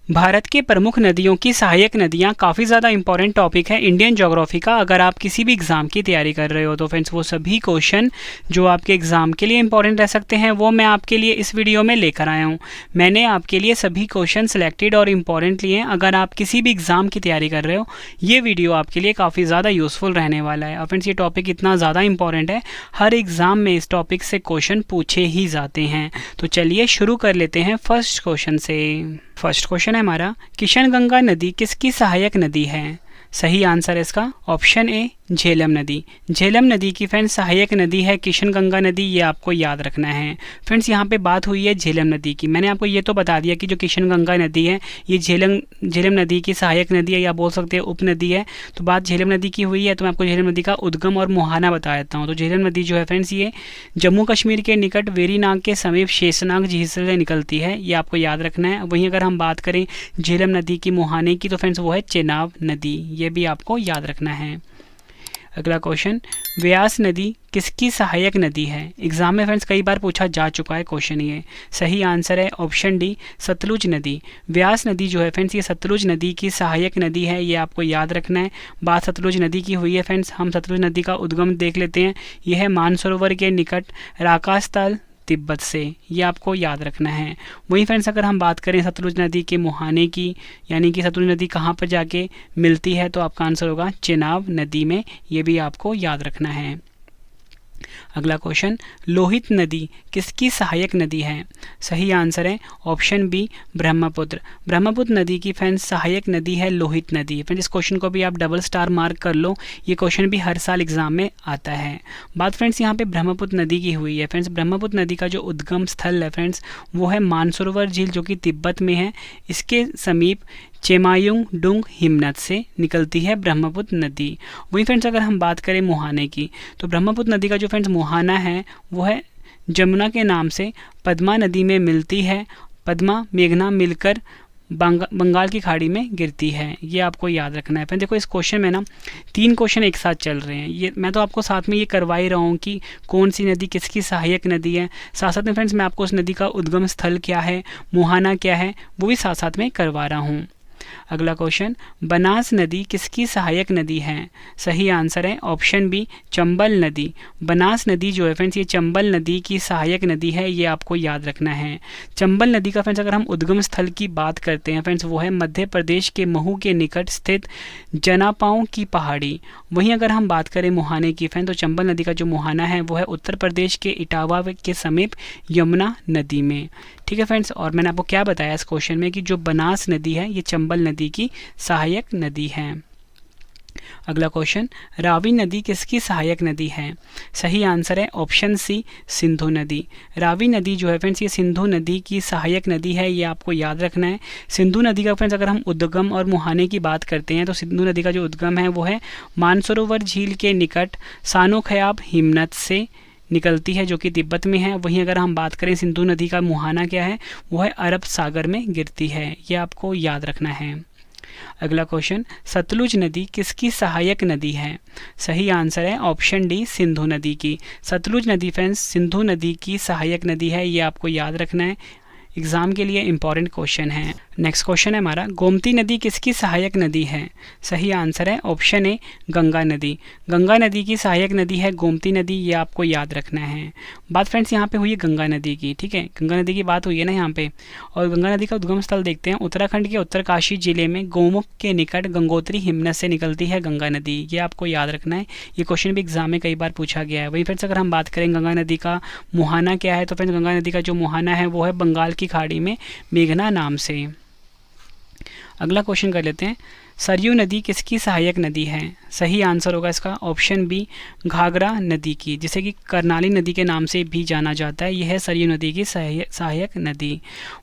भारत के प्रमुख नदियों की सहायक नदियाँ काफ़ी ज़्यादा इंपॉर्टेंट टॉपिक है इंडियन ज्योग्राफी का। अगर आप किसी भी एग्ज़ाम की तैयारी कर रहे हो तो फ्रेंड्स वो सभी क्वेश्चन जो आपके एग्ज़ाम के लिए इंपॉर्टेंट रह सकते हैं वो मैं आपके लिए इस वीडियो में लेकर आया हूँ। मैंने आपके लिए सभी क्वेश्चन सिलेक्टेड और इम्पॉर्टेंट लिए हैं। अगर आप किसी भी एग्ज़ाम की तैयारी कर रहे हो ये वीडियो आपके लिए काफ़ी ज़्यादा यूज़फुल रहने वाला है। और फ्रेंड्स ये टॉपिक इतना ज़्यादा इंपॉर्टेंट है, हर एग्ज़ाम में इस टॉपिक से क्वेश्चन पूछे ही जाते हैं। तो चलिए शुरू कर लेते हैं फर्स्ट क्वेश्चन से। फर्स्ट क्वेश्चन है हमारा, किशनगंगा नदी किसकी सहायक नदी है? सही आंसर है इसका ऑप्शन ए झेलम नदी। झेलम नदी की फ्रेंड्स सहायक नदी है किशनगंगा नदी, ये आपको याद रखना है। फ्रेंड्स यहाँ पे बात हुई है झेलम नदी की। मैंने आपको ये तो बता दिया कि जो किशनगंगा नदी है ये झेलम नदी की सहायक नदी है या बोल सकते हैं उपनदी है। तो बात झेलम नदी की हुई है तो मैं आपको झेलम नदी का उद्गम और मुहाना बता देता हूँ। तो झेलम नदी जो है फ्रेंड्स ये जम्मू कश्मीर के निकट वेरीनाग के समीप शेषनाग झील से निकलती है, ये आपको याद रखना है। वहीं अगर हम बात करें झेलम नदी की मुहाने की तो फ्रेंड्स वो है चेनाब नदी, ये भी आपको याद रखना है। अगला क्वेश्चन, व्यास नदी किसकी सहायक नदी है? एग्जाम में फ्रेंड्स कई बार पूछा जा चुका है क्वेश्चन ये। सही आंसर है ऑप्शन डी सतलुज नदी। व्यास नदी जो है फ्रेंड्स ये सतलुज नदी की सहायक नदी है, ये आपको याद रखना है। बात सतलुज नदी की हुई है फ्रेंड्स, हम सतलुज नदी का उद्गम देख लेते हैं। यह है मानसरोवर के निकट राकास्थल तिब्बत से, ये आपको याद रखना है। वहीं फ्रेंड्स अगर हम बात करें सतलुज नदी के मुहाने की, यानी कि सतलुज नदी कहाँ पर जाके मिलती है, तो आपका आंसर होगा चेनाब नदी में, ये भी आपको याद रखना है। अगला क्वेश्चन, लोहित नदी किसकी सहायक नदी है? सही आंसर है ऑप्शन बी ब्रह्मपुत्र। ब्रह्मपुत्र नदी की फ्रेंड्स सहायक नदी है लोहित नदी। फ्रेंड्स इस क्वेश्चन को भी आप डबल स्टार मार्क कर लो, ये क्वेश्चन भी हर साल एग्जाम में आता है। बात फ्रेंड्स यहाँ पे ब्रह्मपुत्र नदी की हुई है। फ्रेंड्स ब्रह्मपुत्र नदी का जो उद्गम स्थल है फ्रेंड्स वो है मानसरोवर झील जो कि तिब्बत में है। इसके समीप चेमायुंग डुंग हिमनद से निकलती है ब्रह्मपुत्र नदी। वहीं फ्रेंड्स अगर हम बात करें मुहाने की तो ब्रह्मपुत्र नदी का जो फ्रेंड्स मुहाना है वो है जमुना के नाम से पद्मा नदी में मिलती है। पद्मा मेघना मिलकर बंगाल की खाड़ी में गिरती है, ये आपको याद रखना है। फिर देखो इस क्वेश्चन में ना 3 क्वेश्चन एक साथ चल रहे हैं। ये मैं तो आपको साथ में ये करवा ही रहा हूँ कि कौन सी नदी किसकी सहायक नदी है, साथ साथ में फ्रेंड्स मैं आपको उस नदी का उद्गम स्थल क्या है, मुहाना क्या है, वो भी साथ साथ में करवा रहा हूँ। अगला क्वेश्चन, बनास नदी किसकी सहायक नदी है? सही आंसर है ऑप्शन बी चंबल नदी। बनास नदी जो है फ्रेंड्स ये चंबल नदी की सहायक नदी है, ये आपको याद रखना है। चंबल नदी का फ्रेंड्स अगर हम उद्गम स्थल की बात करते हैं फ्रेंड्स वो है मध्य प्रदेश के महू के निकट स्थित जनापाओं की पहाड़ी। वहीं अगर हम बात करें मुहाने की फ्रेंड्स तो चंबल नदी का जो मुहाना है वो है उत्तर प्रदेश के इटावा के समीप यमुना नदी में। ठीक है फ्रेंड्स, और मैंने आपको क्या बताया इस क्वेश्चन में कि जो बनास नदी है ये चंबल नदी की सहायक नदी है। अगला क्वेश्चन, रावी नदी किसकी सहायक नदी है? सही आंसर है ऑप्शन सी सिंधु नदी। रावी नदी जो है फ्रेंड्स ये सिंधु नदी की सहायक नदी है, ये आपको याद रखना है। सिंधु नदी का फ्रेंड्स अगर हम उद्गम और मुहाने की बात करते हैं तो सिंधु नदी का जो उद्गम है वो है मानसरोवर झील के निकट सानोखयाब हिमनद से निकलती है जो कि तिब्बत में है। वहीं अगर हम बात करें सिंधु नदी का मुहाना क्या है वो है अरब सागर में गिरती है, ये आपको याद रखना है। अगला क्वेश्चन, सतलुज नदी किसकी सहायक नदी है? सही आंसर है ऑप्शन डी सिंधु नदी की। सतलुज नदी फ्रेंड्स सिंधु नदी की सहायक नदी है, ये आपको याद रखना है, एग्जाम के लिए इंपॉर्टेंट क्वेश्चन है। नेक्स्ट क्वेश्चन है हमारा, गोमती नदी किसकी सहायक नदी है? सही आंसर है ऑप्शन ए गंगा नदी। गंगा नदी की सहायक नदी है गोमती नदी, ये आपको याद रखना है। बात फ्रेंड्स यहाँ पे हुई है गंगा नदी की, ठीक है, गंगा नदी की बात हुई है ना यहाँ पे। और गंगा नदी का उद्गम स्थल देखते हैं, उत्तराखंड के उत्तरकाशी जिले में गोमुख के निकट गंगोत्री हिमनद से निकलती है गंगा नदी, ये आपको याद रखना है। ये क्वेश्चन भी एग्जाम में कई बार पूछा गया है। वहीं फ्रेंड्स अगर हम बात करें गंगा नदी का मुहाना क्या है तो फ्रेंड्स गंगा नदी का जो मुहाना है वो है बंगाल की खाड़ी में मेघना नाम से। अगला क्वेश्चन कर लेते हैं, सरयू नदी किसकी सहायक नदी है? सही आंसर होगा इसका ऑप्शन बी घाघरा नदी की, जिसे कि कर्नाली नदी के नाम से भी जाना जाता है। यह है सरयू नदी की सहायक नदी।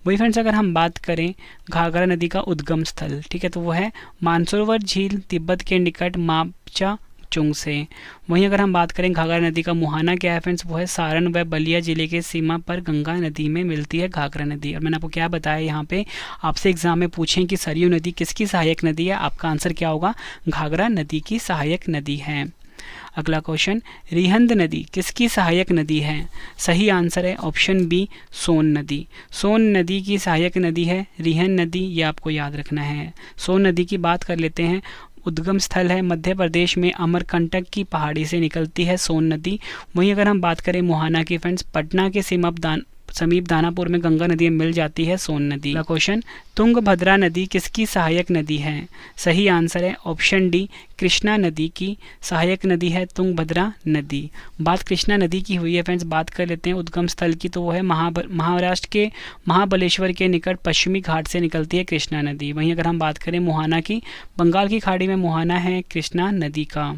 वही फ्रेंड्स अगर हम बात करें घाघरा नदी का उद्गम स्थल, ठीक है, तो वो है मानसरोवर झील तिब्बत के निकट मापचा चुंग से। वहीं अगर हम बात करें घाघरा नदी का मुहाना क्या है फ्रेंड्स वो है सारण व बलिया जिले के सीमा पर गंगा नदी में मिलती है घाघरा नदी। और मैंने आपको क्या बताया यहाँ पे, आपसे एग्जाम में पूछें कि सरयू नदी किसकी सहायक नदी है, आपका आंसर क्या होगा? घाघरा नदी की सहायक नदी है। अगला क्वेश्चन, रिहंद नदी किसकी सहायक नदी है? सही आंसर है ऑप्शन बी, सोन नदी। सोन नदी की सहायक नदी है रिहंद नदी, ये आपको याद रखना है। सोन नदी की बात कर लेते हैं। उद्गम स्थल है मध्य प्रदेश में, अमरकंटक की पहाड़ी से निकलती है सोन नदी। वहीं अगर हम बात करें मोहाना की फ्रेंड्स, पटना के समीप दानापुर में गंगा नदी में मिल जाती है सोन नदी। अगला क्वेश्चन, तुंगभद्रा नदी किसकी सहायक नदी है? सही आंसर है ऑप्शन डी, कृष्णा नदी की सहायक नदी है तुंगभद्रा नदी। बात कृष्णा नदी की हुई है फ्रेंड्स, बात कर लेते हैं उद्गम स्थल की, तो वो है महाराष्ट्र के महाबलेश्वर के निकट पश्चिमी घाट से निकलती है कृष्णा नदी। वहीं अगर हम बात करें मोहाना की, बंगाल की खाड़ी में मोहाना है कृष्णा नदी का।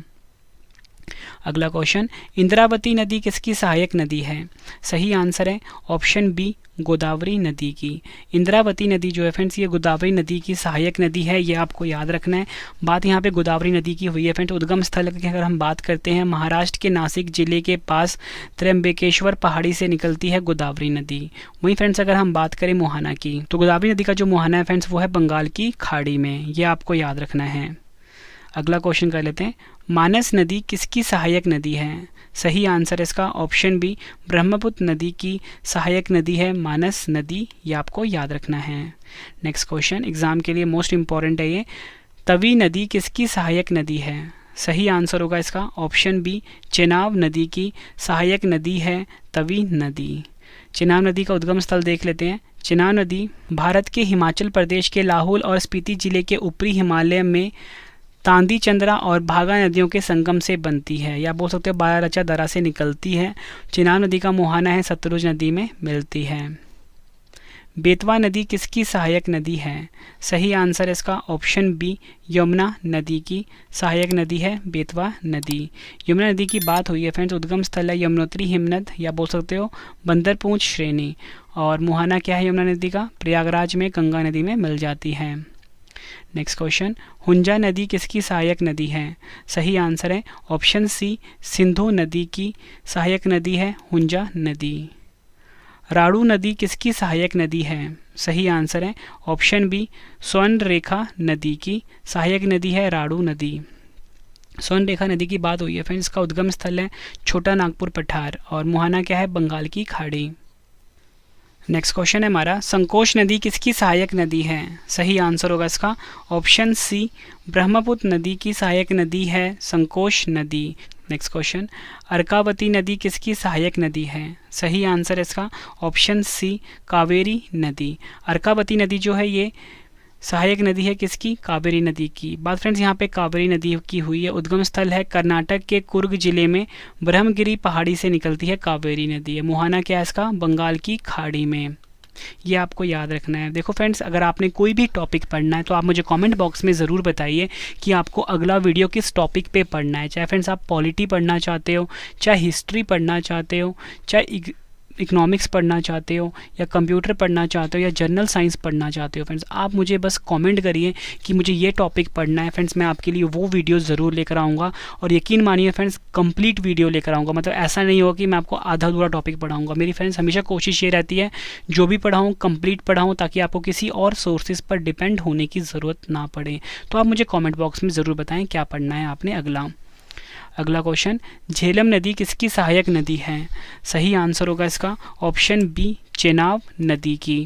अगला क्वेश्चन, इंद्रावती नदी किसकी सहायक नदी है? सही आंसर है ऑप्शन बी, गोदावरी नदी की। इंद्रावती नदी जो है फ्रेंड्स, ये गोदावरी नदी की सहायक नदी है, ये आपको याद रखना है। बात यहाँ पे गोदावरी नदी की हुई है फ्रेंड्स। उद्गम स्थल की अगर हम बात करते हैं, महाराष्ट्र के नासिक जिले के पास त्र्यंबकेश्वर पहाड़ी से निकलती है गोदावरी नदी। वहीं फ्रेंड्स अगर हम बात करें मोहाना की, तो गोदावरी नदी का जो मोहाना है फ्रेंड्स, वो है बंगाल की खाड़ी में, ये आपको याद रखना है। अगला क्वेश्चन कर लेते हैं, मानस नदी किसकी सहायक नदी है? सही आंसर इसका ऑप्शन बी, ब्रह्मपुत्र नदी की सहायक नदी है मानस नदी, ये आपको याद रखना है। नेक्स्ट क्वेश्चन एग्जाम के लिए मोस्ट इंपॉर्टेंट है ये, तवी नदी किसकी सहायक नदी है? सही आंसर होगा इसका ऑप्शन बी, चेनाब नदी की सहायक नदी है तवी नदी। चेनाब नदी का उद्गम स्थल देख लेते हैं। चेनाब नदी भारत के हिमाचल प्रदेश के लाहौल और स्पीति जिले के ऊपरी हिमालय में तांदी चंद्रा और भागा नदियों के संगम से बनती है, या बोल सकते हो बारारचा दर्रा से निकलती है। चेनाब नदी का मुहाना है सतलुज नदी में मिलती है। बेतवा नदी किसकी सहायक नदी है? सही आंसर इसका ऑप्शन बी, यमुना नदी की सहायक नदी है बेतवा नदी। यमुना नदी की बात हुई है फ्रेंड्स, उद्गम स्थल है यमुनोत्री हिमनद, या बोल सकते हो बंदरपूंछ श्रेणी, और मुहाना क्या है यमुना नदी का? प्रयागराज में गंगा नदी में मिल जाती है। नेक्स्ट क्वेश्चन, हुंजा नदी किसकी सहायक नदी है? सही आंसर है ऑप्शन सी, सिंधु नदी की सहायक नदी है हुंजा नदी। राड़ू नदी किसकी सहायक नदी है? सही आंसर है ऑप्शन बी, स्वर्ण रेखा नदी की सहायक नदी है राड़ू नदी। स्वर्ण रेखा नदी की बात हुई है फ्रेंड्स, इसका उद्गम स्थल है छोटा नागपुर पठार, और मुहाना क्या है? बंगाल की खाड़ी। नेक्स्ट क्वेश्चन है हमारा, संकोश नदी किसकी सहायक नदी है? सही आंसर होगा इसका ऑप्शन सी, ब्रह्मपुत्र नदी की सहायक नदी है संकोश नदी। नेक्स्ट क्वेश्चन, अर्कावती नदी किसकी सहायक नदी है? सही आंसर इसका ऑप्शन सी, कावेरी नदी। अर्कावती नदी जो है ये सहायक नदी है किसकी? कावेरी नदी की। बात फ्रेंड्स यहाँ पे कावेरी नदी की हुई है, उद्गम स्थल है कर्नाटक के कुर्ग जिले में, ब्रह्मगिरी पहाड़ी से निकलती है कावेरी नदी है। मुहाना क्या है इसका? बंगाल की खाड़ी में, ये आपको याद रखना है। देखो फ्रेंड्स, अगर आपने कोई भी टॉपिक पढ़ना है तो आप मुझे कमेंट बॉक्स में ज़रूर बताइए कि आपको अगला वीडियो किस टॉपिक पे पढ़ना है। चाहे फ्रेंड्स आप पॉलिटी पढ़ना चाहते हो, चाहे हिस्ट्री पढ़ना चाहते हो, चाहे इकोनॉमिक्स पढ़ना चाहते हो, या कंप्यूटर पढ़ना चाहते हो, या जनरल साइंस पढ़ना चाहते हो। फ्रेंड्स आप मुझे बस कमेंट करिए कि मुझे ये टॉपिक पढ़ना है। फ्रेंड्स मैं आपके लिए वो वीडियो ज़रूर लेकर आऊँगा, और यकीन मानिए फ्रेंड्स कंप्लीट वीडियो लेकर आऊँगा। मतलब ऐसा नहीं होगा कि मैं आपको आधा अधूरा टॉपिक पढ़ाऊँगा। मेरी फ्रेंड्स हमेशा कोशिश ये रहती है जो भी पढ़ाऊँ कंप्लीट पढ़ाऊँ, ताकि आपको किसी और सोर्सेज पर डिपेंड होने की ज़रूरत ना पड़े। तो आप मुझे कॉमेंट बॉक्स में ज़रूर बताएँ क्या पढ़ना है आपने अगला क्वेश्चन, झेलम नदी किसकी सहायक नदी है? सही आंसर होगा इसका ऑप्शन बी, चेनाब नदी की।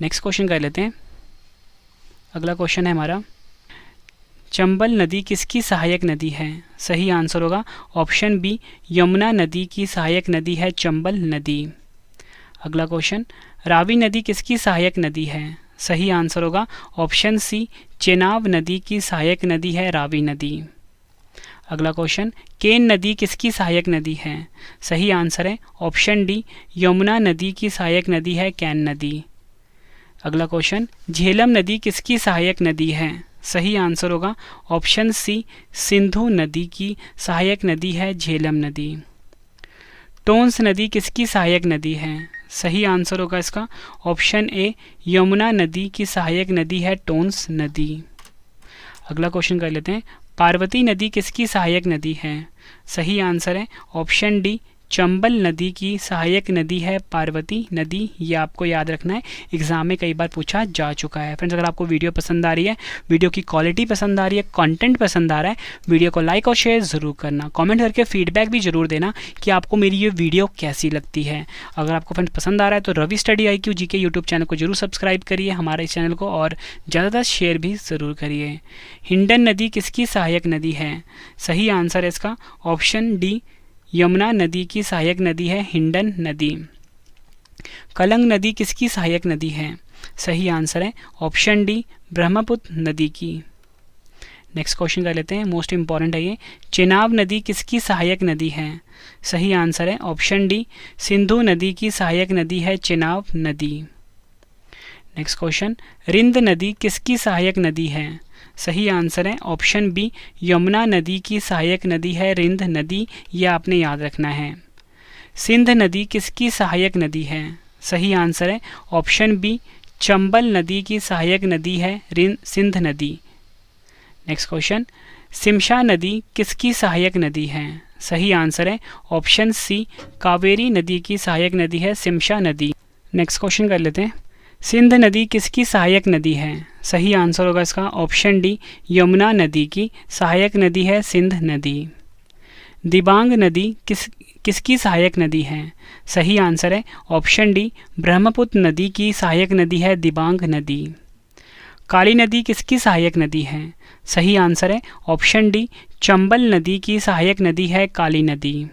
नेक्स्ट क्वेश्चन कर लेते हैं। अगला क्वेश्चन है हमारा, चंबल नदी किसकी सहायक नदी है? सही आंसर होगा ऑप्शन बी, यमुना नदी की सहायक नदी है चंबल नदी। अगला क्वेश्चन, रावी नदी किसकी सहायक नदी है? सही आंसर होगा ऑप्शन सी, चेनाब नदी की सहायक नदी है रावी नदी। अगला क्वेश्चन, केन नदी किसकी सहायक नदी है? सही आंसर है ऑप्शन डी, यमुना नदी की सहायक नदी है कैन नदी। अगला क्वेश्चन, झेलम नदी किसकी सहायक नदी है? सही आंसर होगा ऑप्शन सी, सिंधु नदी की सहायक नदी है झेलम नदी। टोंस नदी किसकी सहायक नदी है? सही आंसर होगा इसका ऑप्शन ए, यमुना नदी की सहायक नदी है टोंस नदी। अगला क्वेश्चन कर लेते हैं, पार्वती नदी किसकी सहायक नदी है? सही आंसर है ऑप्शन डी, चंबल नदी की सहायक नदी है पार्वती नदी। ये आपको याद रखना है, एग्जाम में कई बार पूछा जा चुका है। फ्रेंड्स, अगर आपको वीडियो पसंद आ रही है, वीडियो की क्वालिटी पसंद आ रही है, कंटेंट पसंद आ रहा है, वीडियो को लाइक और शेयर ज़रूर करना। कमेंट करके फीडबैक भी ज़रूर देना कि आपको मेरी ये वीडियो कैसी लगती है। अगर आपको फ्रेंड्स पसंद आ रहा है तो Ravi study IQ GK YouTube channel को जरूर सब्सक्राइब करिए, हमारे इस चैनल को, और ज़्यादातर शेयर भी ज़रूर करिए। हिंडन नदी किसकी सहायक नदी है? सही आंसर है इसका ऑप्शन डी, यमुना नदी की सहायक नदी है हिंडन नदी। कलंग नदी किसकी सहायक नदी है? सही आंसर है ऑप्शन डी, ब्रह्मपुत्र नदी की। नेक्स्ट क्वेश्चन कर लेते हैं, मोस्ट इंपॉर्टेंट है ये। चेनाब नदी किसकी सहायक नदी है? सही आंसर है ऑप्शन डी, सिंधु नदी की सहायक नदी है चेनाब नदी। नेक्स्ट क्वेश्चन, रिंद नदी किसकी सहायक नदी है? सही आंसर है ऑप्शन बी, यमुना नदी की सहायक नदी है रिंद नदी। यह आपने याद रखना है। सिंध नदी किसकी सहायक नदी है? सही आंसर है ऑप्शन बी, चंबल नदी की सहायक नदी है सिंध नदी। नेक्स्ट क्वेश्चन, शिमशा नदी किसकी सहायक नदी है? सही आंसर है ऑप्शन सी, कावेरी नदी की सहायक नदी है शिमशा नदी। नेक्स्ट क्वेश्चन कर लेते हैं, सिंध नदी किसकी सहायक नदी है? सही आंसर होगा इसका ऑप्शन डी, यमुना नदी की सहायक नदी है सिंध नदी। दिबांग नदी किसकी सहायक नदी है? सही आंसर है ऑप्शन डी, ब्रह्मपुत्र नदी की सहायक नदी है दिबांग नदी। काली नदी किसकी सहायक नदी है? सही आंसर है ऑप्शन डी, चंबल नदी की सहायक नदी है काली नदी।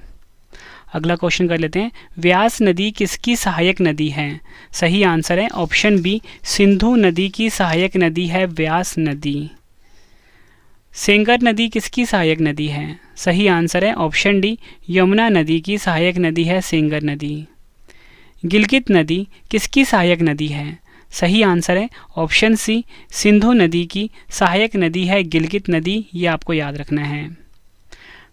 अगला क्वेश्चन कर लेते हैं, व्यास नदी किसकी सहायक नदी है? सही आंसर है ऑप्शन बी, सिंधु नदी की सहायक नदी है व्यास नदी। सेंगर नदी किसकी सहायक नदी है? सही आंसर है ऑप्शन डी, यमुना नदी की सहायक नदी है सेंगर नदी। गिलगित नदी किसकी सहायक नदी है? सही आंसर है ऑप्शन सी, सिंधु नदी की सहायक नदी है गिलगित नदी। ये आपको याद रखना है।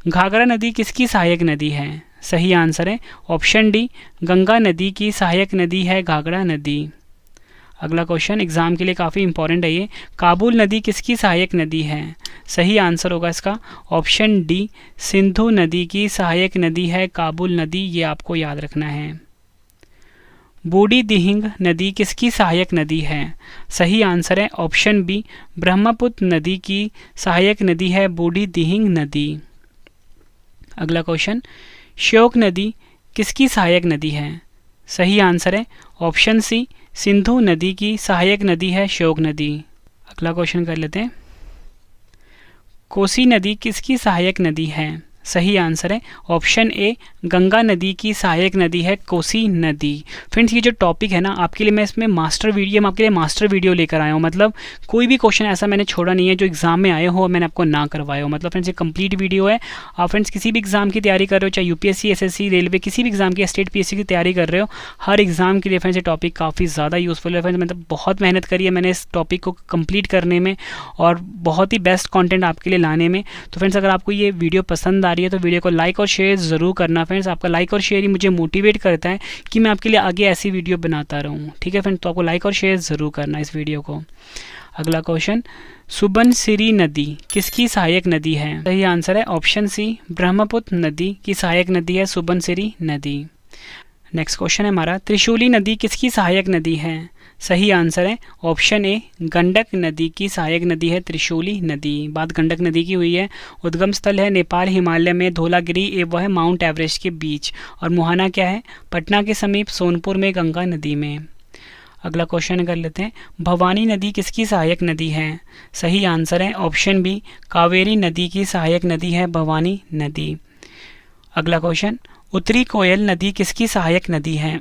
घाघरा नदी किसकी सहायक नदी है? सही आंसर है ऑप्शन डी, गंगा नदी की सहायक नदी है घाघरा नदी। अगला क्वेश्चन एग्जाम के लिए काफ़ी इंपॉर्टेंट है ये। काबुल नदी किसकी सहायक नदी है? सही आंसर होगा इसका ऑप्शन डी, सिंधु नदी की सहायक नदी है काबुल नदी। ये आपको याद रखना है। बूढ़ी दिहिंग नदी किसकी सहायक नदी है? सही आंसर है ऑप्शन बी, ब्रह्मपुत्र नदी की सहायक नदी है बूढ़ी दिहिंग नदी। अगला क्वेश्चन, श्योक नदी किसकी सहायक नदी है? सही आंसर है ऑप्शन सी, सिंधु नदी की सहायक नदी है श्योक नदी। अगला क्वेश्चन कर लेते हैं, कोसी नदी किसकी सहायक नदी है? सही आंसर है ऑप्शन ए, गंगा नदी की सहायक नदी है कोसी नदी। फ्रेंड्स, ये जो टॉपिक है ना, आपके लिए मैं इसमें मास्टर वीडियो लेकर आया हूँ। मतलब कोई भी क्वेश्चन ऐसा मैंने छोड़ा नहीं है जो एग्जाम में आए हो और मैंने आपको ना करवाया हो। मतलब फ्रेंड्स, ये कंप्लीट वीडियो है। आप फ्रेंड्स किसी भी एग्जाम की तैयारी कर रहे हो, चाहे UPSC, SSC, रेलवे, किसी भी एग्जाम की, स्टेट PSC की तैयारी कर रहे हो, हर एग्जाम के लिए फ्रेंड्स ये टॉपिक काफ़ी ज़्यादा यूजफुल है। फ्रेंड्स, मतलब बहुत मेहनत करी है मैंने इस टॉपिक को कंप्लीट करने में और बहुत ही बेस्ट कंटेंट आपके लिए लाने में। तो फ्रेंड्स, अगर आपको ये वीडियो पसंद आ रही है तो वीडियो को लाइक और शेयर ज़रूर करना। फ्रेंड्स, आपका लाइक और शेयर ही मुझे मोटिवेट करता है कि मैं आपके लिए आगे ऐसी वीडियो बनाता रहूँ। ठीक है फ्रेंड्स, तो आपको लाइक और शेयर ज़रूर करना इस वीडियो को। अगला क्वेश्चन, सुबनसिरी नदी किसकी सहायक नदी है? सही आंसर है ऑप्शन सी, ब्रह्मपुत्र नदी की सहायक नदी है सुबनसिरी नदी। नेक्स्ट क्वेश्चन है हमारा, त्रिशूली नदी किसकी सहायक नदी है? सही आंसर है ऑप्शन ए, गंडक नदी की सहायक नदी है त्रिशूली नदी। बात गंडक नदी की हुई है। उद्गम स्थल है नेपाल हिमालय में धौलागिरी एवं वह माउंट एवरेस्ट के बीच। और मुहाना क्या है? पटना के समीप सोनपुर में गंगा नदी में। अगला क्वेश्चन कर लेते हैं, भवानी नदी किसकी सहायक नदी है? सही आंसर है ऑप्शन बी, कावेरी नदी की सहायक नदी है भवानी नदी। अगला क्वेश्चन, उत्तरी कोयल नदी किसकी सहायक नदी है?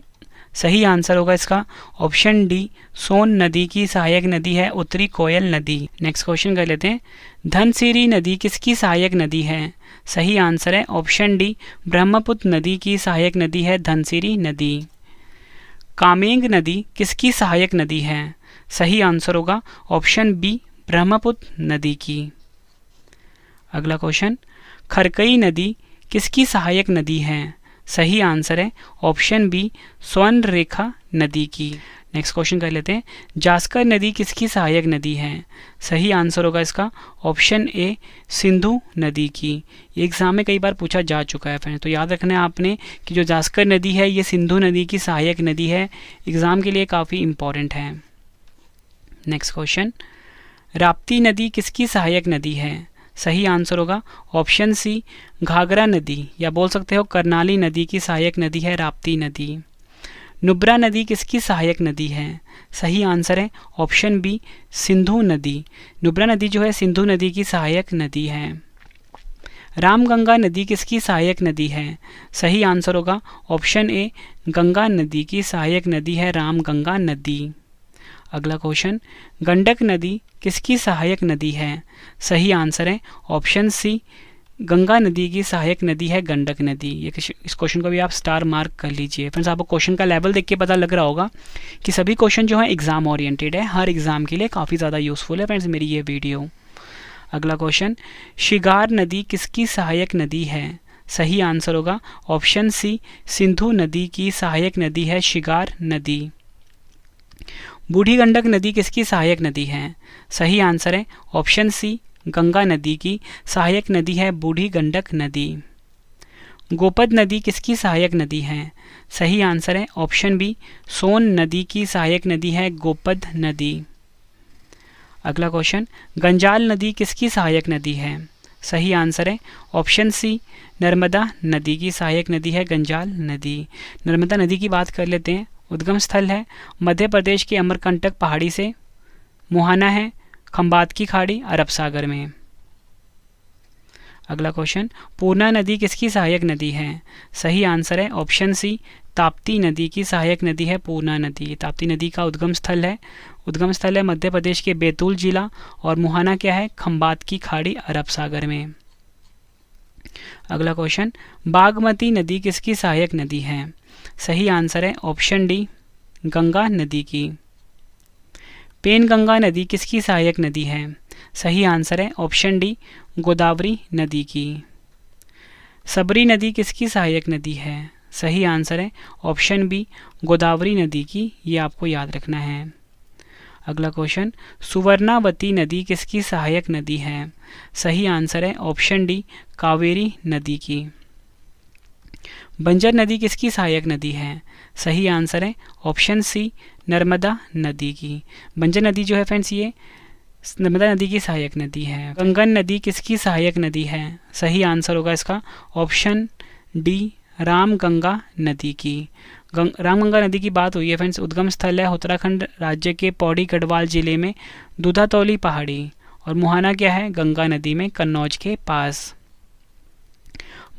सही आंसर होगा इसका ऑप्शन डी, सोन नदी की सहायक नदी है उत्तरी कोयल नदी। नेक्स्ट क्वेश्चन कर लेते हैं, धनसिरी नदी किसकी सहायक नदी है? सही आंसर है ऑप्शन डी, ब्रह्मपुत्र नदी की सहायक नदी है धनसिरी नदी। कामेंग नदी किसकी सहायक नदी है? सही आंसर होगा ऑप्शन बी, ब्रह्मपुत्र नदी की। अगला क्वेश्चन, खरकई नदी किसकी सहायक नदी है? सही आंसर है ऑप्शन बी, स्वर्ण रेखा नदी की। नेक्स्ट क्वेश्चन कर लेते हैं, जास्कर नदी किसकी सहायक नदी है? सही आंसर होगा इसका ऑप्शन ए सिंधु नदी की। ये एग्जाम में कई बार पूछा जा चुका है फ्रेंड्स, तो याद रखना है आपने कि जो जास्कर नदी है ये सिंधु नदी की सहायक नदी है, एग्जाम के लिए काफ़ी इंपॉर्टेंट है। नेक्स्ट क्वेश्चन, राप्ती नदी किसकी सहायक नदी है? सही आंसर होगा ऑप्शन सी घाघरा नदी, या बोल सकते हो करनाली नदी की सहायक नदी है राप्ती नदी। नुब्रा नदी किसकी सहायक नदी है? सही आंसर है ऑप्शन बी सिंधु नदी। नुब्रा नदी जो है सिंधु नदी की सहायक नदी है। रामगंगा नदी किसकी सहायक नदी है? सही आंसर होगा ऑप्शन ए गंगा नदी की सहायक नदी है रामगंगा नदी। अगला क्वेश्चन, गंडक नदी किसकी सहायक नदी है? सही आंसर है ऑप्शन सी गंगा नदी की सहायक नदी है गंडक नदी। ये इस क्वेश्चन को भी आप स्टार मार्क कर लीजिए फ्रेंड्स। आपको क्वेश्चन का लेवल देख के पता लग रहा होगा कि सभी क्वेश्चन जो है एग्जाम ओरिएंटेड है, हर एग्जाम के लिए काफ़ी ज़्यादा यूजफुल है फ्रेंड्स मेरी ये वीडियो। अगला क्वेश्चन, शिगार नदी किसकी सहायक नदी है? सही आंसर होगा ऑप्शन सी सिंधु नदी की सहायक नदी है शिगार नदी। बूढ़ी गंडक नदी किसकी सहायक नदी है? सही आंसर है ऑप्शन सी गंगा नदी की सहायक नदी है बूढ़ी गंडक नदी। गोपद नदी किसकी सहायक नदी है? सही आंसर है ऑप्शन बी सोन नदी की सहायक नदी है गोपद नदी। अगला क्वेश्चन, गंजाल नदी किसकी सहायक नदी है? सही आंसर है ऑप्शन सी नर्मदा नदी की सहायक नदी है गंजाल नदी। नर्मदा नदी की बात कर लेते हैं। उद्गम स्थल है मध्य प्रदेश के अमरकंटक पहाड़ी से, मुहाना है खंबात की खाड़ी अरब सागर में। अगला क्वेश्चन, पूर्णा नदी किसकी सहायक नदी है? सही आंसर है ऑप्शन सी ताप्ती नदी की सहायक नदी है पूर्णा नदी। ताप्ती नदी का उद्गम स्थल है मध्य प्रदेश के बैतूल जिला, और मुहाना क्या है खंबात की खाड़ी अरब सागर में। अगला क्वेश्चन, बागमती नदी किसकी सहायक नदी है? सही आंसर है ऑप्शन डी गंगा नदी की। पेनगंगा नदी किसकी सहायक नदी है? सही आंसर है ऑप्शन डी गोदावरी नदी की। सबरी नदी किसकी सहायक नदी है? सही आंसर है ऑप्शन बी गोदावरी नदी की। ये आपको याद रखना है। अगला क्वेश्चन, सुवर्णावती नदी किसकी सहायक नदी है? सही आंसर है ऑप्शन डी कावेरी नदी की। बंजर नदी किसकी सहायक नदी है? सही आंसर है ऑप्शन सी नर्मदा नदी की। बंजर नदी जो है फ्रेंड्स ये नर्मदा नदी की सहायक नदी है। गंगन नदी किसकी सहायक नदी है? सही आंसर होगा इसका ऑप्शन डी रामगंगा नदी की। रामगंगा नदी की बात हुई है फ्रेंड्स। उद्गम स्थल है उत्तराखंड राज्य के पौड़ी गढ़वाल जिले में दूधातौली पहाड़ी, और मुहाना क्या है गंगा नदी में कन्नौज के पास।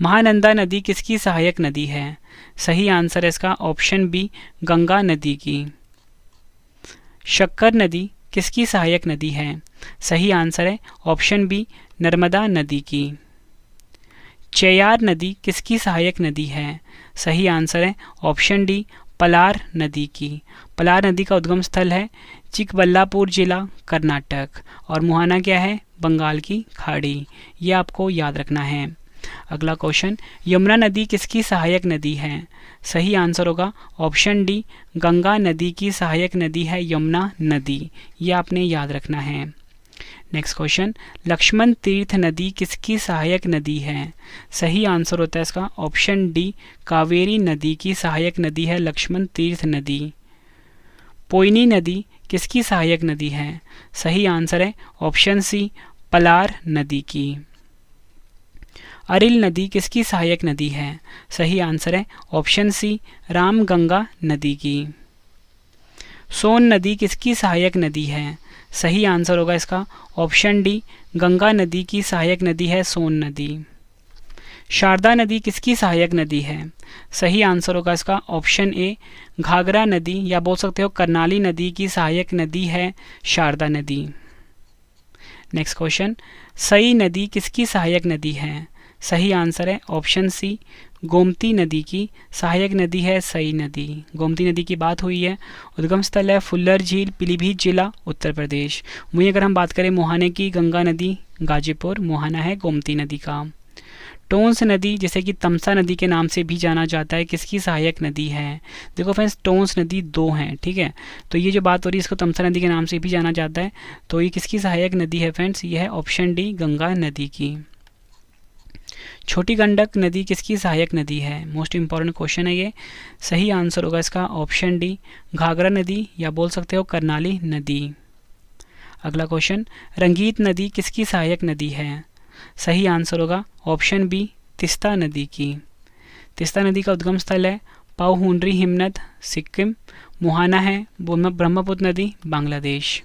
महानंदा नदी किसकी सहायक नदी है? सही आंसर है इसका ऑप्शन बी गंगा नदी की। शक्कर नदी किसकी सहायक नदी है? सही आंसर है ऑप्शन बी नर्मदा नदी की। चेयार नदी किसकी सहायक नदी है? सही आंसर है ऑप्शन डी पलार नदी की। पलार नदी का उद्गम स्थल है चिकबल्लापुर जिला कर्नाटक, और मुहाना क्या है बंगाल की खाड़ी। ये आपको याद रखना है। अगला क्वेश्चन, यमुना नदी किसकी सहायक नदी है? सही आंसर होगा ऑप्शन डी गंगा नदी की सहायक नदी है यमुना नदी। ये आपने याद रखना है। नेक्स्ट क्वेश्चन, लक्ष्मण तीर्थ नदी किसकी सहायक नदी है? सही आंसर होता है इसका ऑप्शन डी कावेरी नदी की सहायक नदी है लक्ष्मण तीर्थ नदी। पोइनी नदी किसकी सहायक नदी है? सही आंसर है ऑप्शन सी पलार नदी की। अरिल नदी किसकी सहायक नदी है? सही आंसर है ऑप्शन सी रामगंगा नदी की। सोन नदी किसकी सहायक नदी है? सही आंसर होगा इसका ऑप्शन डी गंगा नदी की सहायक नदी है सोन नदी। शारदा नदी किसकी सहायक नदी है? सही आंसर होगा इसका ऑप्शन ए घाघरा नदी, या बोल सकते हो करनाली नदी की सहायक नदी है शारदा नदी। नेक्स्ट क्वेश्चन, सई नदी किसकी सहायक नदी है? सही आंसर है ऑप्शन सी गोमती नदी की सहायक नदी है सई नदी। गोमती नदी की बात हुई है। उद्गम स्थल है फुल्लर झील पीलीभीत जिला उत्तर प्रदेश। वहीं अगर हम बात करें मुहाने की, गंगा नदी गाजीपुर, मुहाना है गोमती नदी का। टोंस नदी जिसे कि तमसा नदी के नाम से भी जाना जाता है, किसकी सहायक नदी है? देखो फ्रेंड्स, टोंस नदी 2 हैं, ठीक है। तो ये जो बात हो रही है इसको तमसा नदी के नाम से भी जाना जाता है। तो ये किसकी सहायक नदी है फ्रेंड्स? ये है ऑप्शन डी, गंगा नदी की। छोटी गंडक नदी किसकी सहायक नदी है? मोस्ट इंपॉर्टेंट क्वेश्चन है ये। सही आंसर होगा इसका ऑप्शन डी, घाघरा नदी या बोल सकते हो करनाली नदी। अगला क्वेश्चन, रंगीत नदी किसकी सहायक नदी है? सही आंसर होगा ऑप्शन बी, तिस्ता नदी की। तिस्ता नदी का उद्गम स्थल है पावहुंड्री हिमनद, सिक्किम। मुहाना है ब्रह्मपुत्र नदी, बांग्लादेश।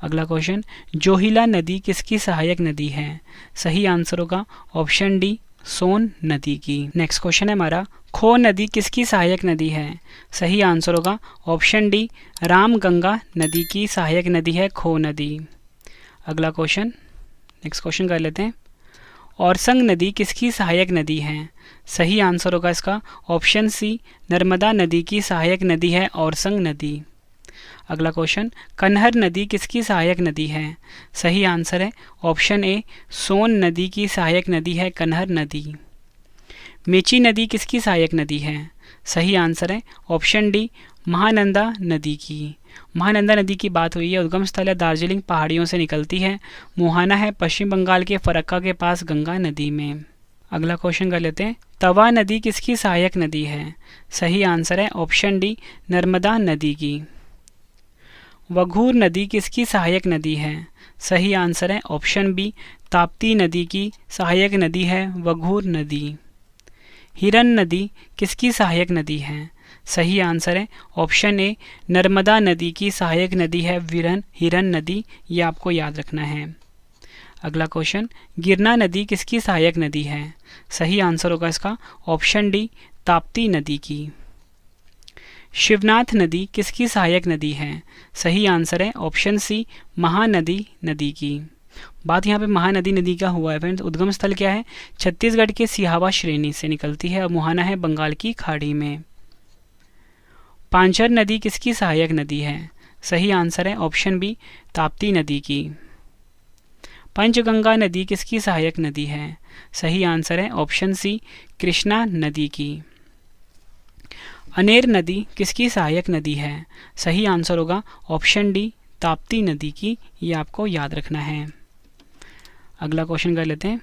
अगला क्वेश्चन, जोहिला नदी किसकी सहायक नदी है? सही आंसर होगा ऑप्शन डी, सोन नदी की। नेक्स्ट क्वेश्चन है हमारा, खो नदी किसकी सहायक नदी है? सही आंसर होगा ऑप्शन डी, रामगंगा नदी की सहायक नदी है खो नदी। अगला क्वेश्चन, नेक्स्ट क्वेश्चन कर लेते हैं। औरसंग नदी किसकी सहायक नदी है? सही आंसर होगा इसका ऑप्शन सी, नर्मदा नदी की सहायक नदी है औरसंग नदी। अगला क्वेश्चन, कन्हर नदी किसकी सहायक नदी है? सही आंसर है ऑप्शन ए, सोन नदी की सहायक नदी है कन्हर नदी। मेची नदी किसकी सहायक नदी है? सही आंसर है ऑप्शन डी, महानंदा नदी की। महानंदा नदी की बात हुई है, उद्गम स्थल है दार्जिलिंग पहाड़ियों से निकलती है। मुहाना है पश्चिम बंगाल के फरक्का के पास गंगा नदी में। अगला क्वेश्चन कर लेते हैं, तवा नदी किसकी सहायक नदी है? सही आंसर है ऑप्शन डी, नर्मदा नदी की। वघूर नदी किसकी सहायक नदी है? सही आंसर है ऑप्शन बी, ताप्ती नदी की सहायक नदी है वघूर नदी। हिरन नदी किसकी सहायक नदी है? सही आंसर है ऑप्शन ए, नर्मदा नदी की सहायक नदी है हिरन नदी, ये आपको याद रखना है। अगला क्वेश्चन, गिरना नदी किसकी सहायक नदी है? सही आंसर होगा इसका ऑप्शन डी, ताप्ती नदी की। शिवनाथ नदी किसकी सहायक नदी है? सही आंसर है ऑप्शन सी, महानदी नदी की। बात यहाँ पे महानदी नदी का हुआ है फ्रेंड्स। उद्गम स्थल क्या है? छत्तीसगढ़ के सिहावा श्रेणी से निकलती है और मुहाना है बंगाल की खाड़ी में। पांचर नदी किसकी सहायक नदी है? सही आंसर है ऑप्शन बी, ताप्ती नदी की। पंचगंगा नदी किसकी सहायक नदी है? सही आंसर है ऑप्शन सी, कृष्णा नदी की। अनेर नदी किसकी सहायक नदी है? सही आंसर होगा ऑप्शन डी, ताप्ती नदी की, ये आपको याद रखना है। अगला क्वेश्चन कर लेते हैं,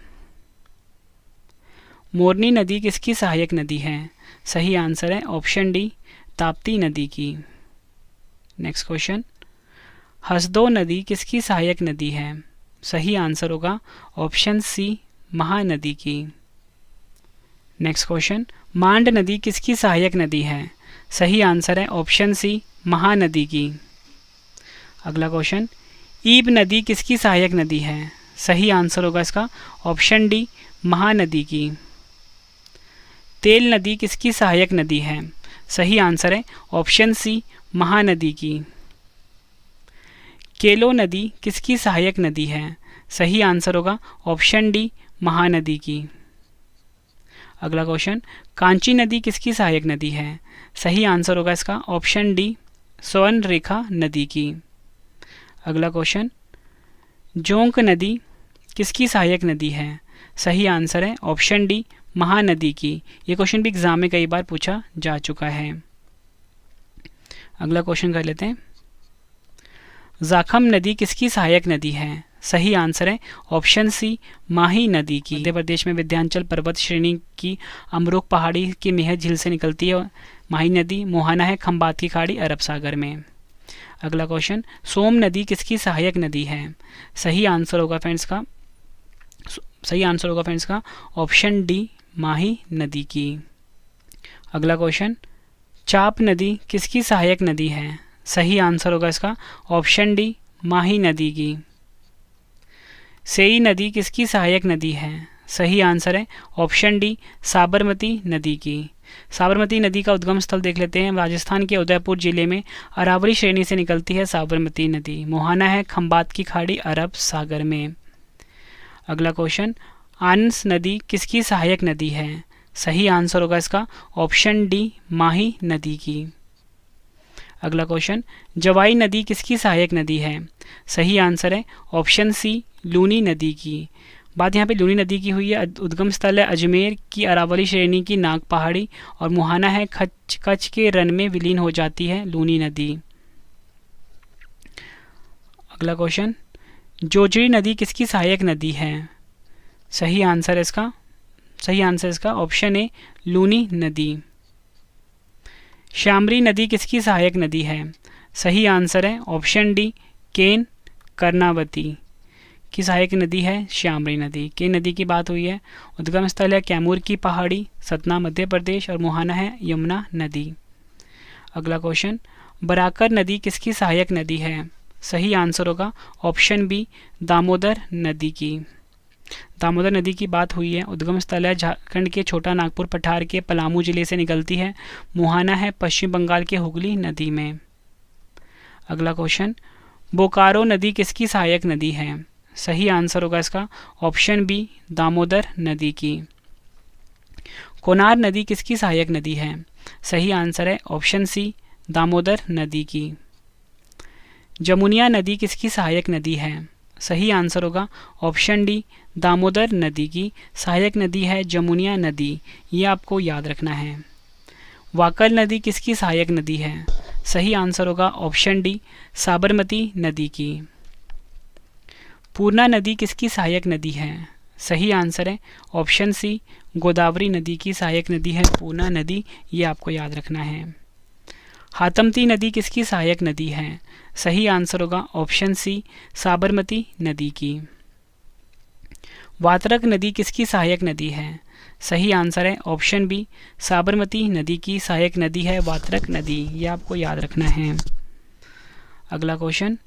मोरनी नदी किसकी सहायक नदी है? सही आंसर है ऑप्शन डी, ताप्ती नदी की। नेक्स्ट क्वेश्चन, हसदो नदी किसकी सहायक नदी है? सही आंसर होगा ऑप्शन सी, महानदी की। नेक्स्ट क्वेश्चन, मांड नदी किसकी सहायक नदी है? सही आंसर है ऑप्शन सी, महानदी की। अगला क्वेश्चन, ईब नदी किसकी सहायक नदी है? सही आंसर होगा इसका ऑप्शन डी, महानदी की। तेल नदी किसकी सहायक नदी है? सही आंसर है ऑप्शन सी, महानदी की। केलो नदी किसकी सहायक नदी है? सही आंसर होगा ऑप्शन डी, महानदी की। अगला क्वेश्चन, कांची नदी किसकी सहायक नदी है? सही आंसर होगा इसका ऑप्शन डी, स्वर्ण रेखा नदी की। अगला क्वेश्चन, जोंक नदी किसकी सहायक नदी है? सही आंसर है ऑप्शन डी, महानदी की। ये क्वेश्चन भी एग्जाम में कई बार पूछा जा चुका है। अगला क्वेश्चन कर लेते हैं, जाखम नदी किसकी सहायक नदी है? सही आंसर है ऑप्शन सी, माही नदी की। मध्य प्रदेश में विंध्याचल पर्वत श्रेणी की अमरूक पहाड़ी की मेहर झील से निकलती है माही नदी। मुहाना है खंबात की खाड़ी, अरब सागर में। अगला क्वेश्चन, सोम नदी किसकी सहायक नदी है? सही आंसर होगा फ्रेंड्स का ऑप्शन डी, माही नदी की। अगला क्वेश्चन, चाप नदी किसकी सहायक नदी है? सही आंसर होगा इसका ऑप्शन डी, माही नदी की। सेई नदी किसकी सहायक नदी है? सही आंसर है ऑप्शन डी, साबरमती नदी की। साबरमती नदी का उद्गम स्थल देख लेते हैं, राजस्थान के उदयपुर जिले में अरावली श्रेणी से निकलती है साबरमती नदी। मुहाना है खंबात की खाड़ी, अरब सागर में। अगला क्वेश्चन, आनस नदी किसकी सहायक नदी है? सही आंसर होगा इसका ऑप्शन डी, माही नदी की। अगला क्वेश्चन, जवाई नदी किसकी सहायक नदी है? सही आंसर है ऑप्शन सी, लूनी नदी की। बात यहाँ पे लूनी नदी की हुई है। उद्गम स्थल है अजमेर की अरावली श्रेणी की नाग पहाड़ी, और मुहाना है कच्छ के रन में विलीन हो जाती है लूनी नदी। अगला क्वेश्चन, जोजड़ी नदी किसकी सहायक नदी है? सही आंसर इसका ऑप्शन ए लूनी नदी। श्यामरी नदी किसकी सहायक नदी है? सही आंसर है ऑप्शन डी केन कर्णावती की सहायक नदी है श्यामरी नदी। केन नदी की बात हुई है। उद्गम स्थल है कैमूर की पहाड़ी, सतना मध्य प्रदेश, और मुहाना है यमुना नदी। अगला क्वेश्चन, बराकर नदी किसकी सहायक नदी है? सही आंसर होगा ऑप्शन बी दामोदर नदी की। दामोदर नदी की बात हुई है। उद्गम स्थल है झारखंड के छोटा नागपुर पठार के पलामू जिले से निकलती है। मुहाना है पश्चिम बंगाल के हुगली नदी में। अगला क्वेश्चन, बोकारो नदी किसकी सहायक नदी है? सही आंसर होगा इसका ऑप्शन बी दामोदर नदी की। कोनार नदी किसकी सहायक नदी है? सही आंसर है ऑप्शन सी दामोदर नदी की। जमुनिया नदी किसकी सहायक नदी है? सही आंसर होगा ऑप्शन डी दामोदर नदी की सहायक नदी है जमुनिया नदी, ये आपको याद रखना है। वाकल नदी किसकी सहायक नदी है? सही आंसर होगा ऑप्शन डी साबरमती नदी की। पूर्णा नदी किसकी सहायक नदी है? सही आंसर है ऑप्शन सी गोदावरी नदी की सहायक नदी है पूर्णा नदी, ये आपको याद रखना है। हातमती नदी किसकी सहायक नदी है? सही आंसर होगा ऑप्शन सी साबरमती नदी की। वात्रक नदी किसकी सहायक नदी है? सही आंसर है ऑप्शन बी साबरमती नदी की सहायक नदी है वात्रक नदी, ये आपको याद रखना है। अगला क्वेश्चन,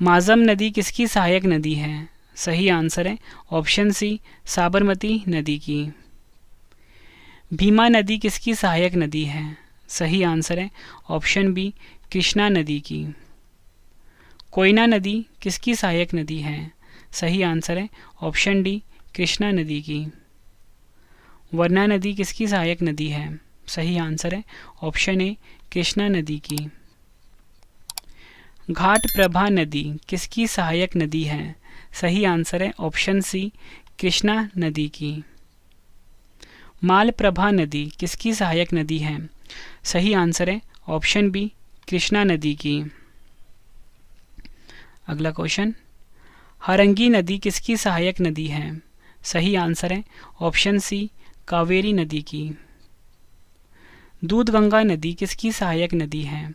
माजम नदी किसकी सहायक नदी है? सही आंसर है ऑप्शन सी साबरमती नदी की। भीमा नदी किसकी सहायक नदी है? सही आंसर है ऑप्शन बी कृष्णा नदी की। कोयना नदी किसकी सहायक नदी है? सही आंसर है ऑप्शन डी कृष्णा नदी की। वरना नदी किसकी सहायक नदी है? सही आंसर है ऑप्शन ए कृष्णा नदी की। घाट प्रभा नदी किसकी सहायक नदी है? सही आंसर है ऑप्शन सी कृष्णा नदी की। मालप्रभा नदी किसकी सहायक नदी है? सही आंसर है ऑप्शन बी कृष्णा नदी की। अगला क्वेश्चन, हरंगी नदी किसकी सहायक नदी है? सही आंसर है ऑप्शन सी कावेरी नदी की। दूधगंगा नदी किसकी सहायक नदी है?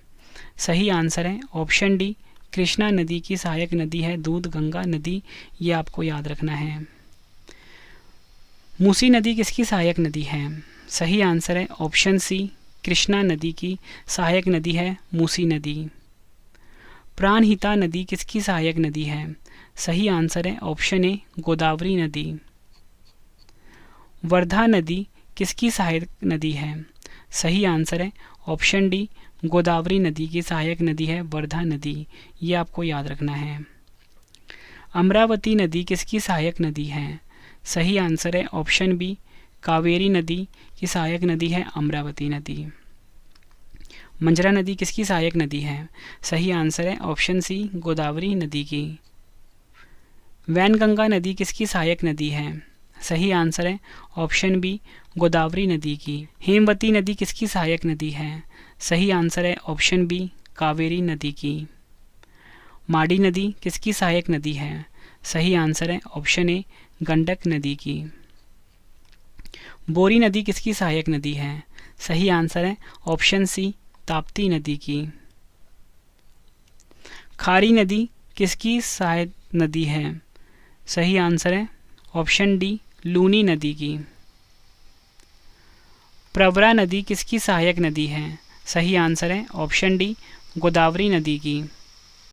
सही आंसर है ऑप्शन डी कृष्णा नदी की सहायक नदी है दूधगंगा नदी, ये आपको याद रखना है। मूसी नदी किसकी सहायक नदी है? सही आंसर है ऑप्शन सी कृष्णा नदी की सहायक नदी है मूसी नदी। प्राणहिता नदी किसकी सहायक नदी है? सही आंसर है ऑप्शन ए गोदावरी नदी। वर्धा नदी किसकी सहायक नदी है? सही आंसर है ऑप्शन डी गोदावरी नदी की सहायक नदी है वर्धा नदी, ये आपको याद रखना है। अमरावती नदी किसकी सहायक नदी है? सही आंसर है ऑप्शन बी कावेरी नदी की सहायक नदी है अमरावती नदी। मंजरा नदी किसकी सहायक नदी है? सही आंसर है ऑप्शन सी गोदावरी नदी की। वैनगंगा नदी किसकी सहायक नदी है? सही आंसर है ऑप्शन बी गोदावरी नदी की। हेमवती नदी किसकी सहायक नदी है? सही आंसर है ऑप्शन बी कावेरी नदी की। माड़ी नदी किसकी सहायक नदी है? सही आंसर है ऑप्शन ए गंडक नदी की। बोरी नदी किसकी सहायक नदी है? सही आंसर है ऑप्शन सी ताप्ती नदी की। खारी नदी किसकी सहायक नदी है? सही आंसर है ऑप्शन डी लूनी नदी की। प्रवरा नदी किसकी सहायक नदी है? सही आंसर है ऑप्शन डी गोदावरी नदी की।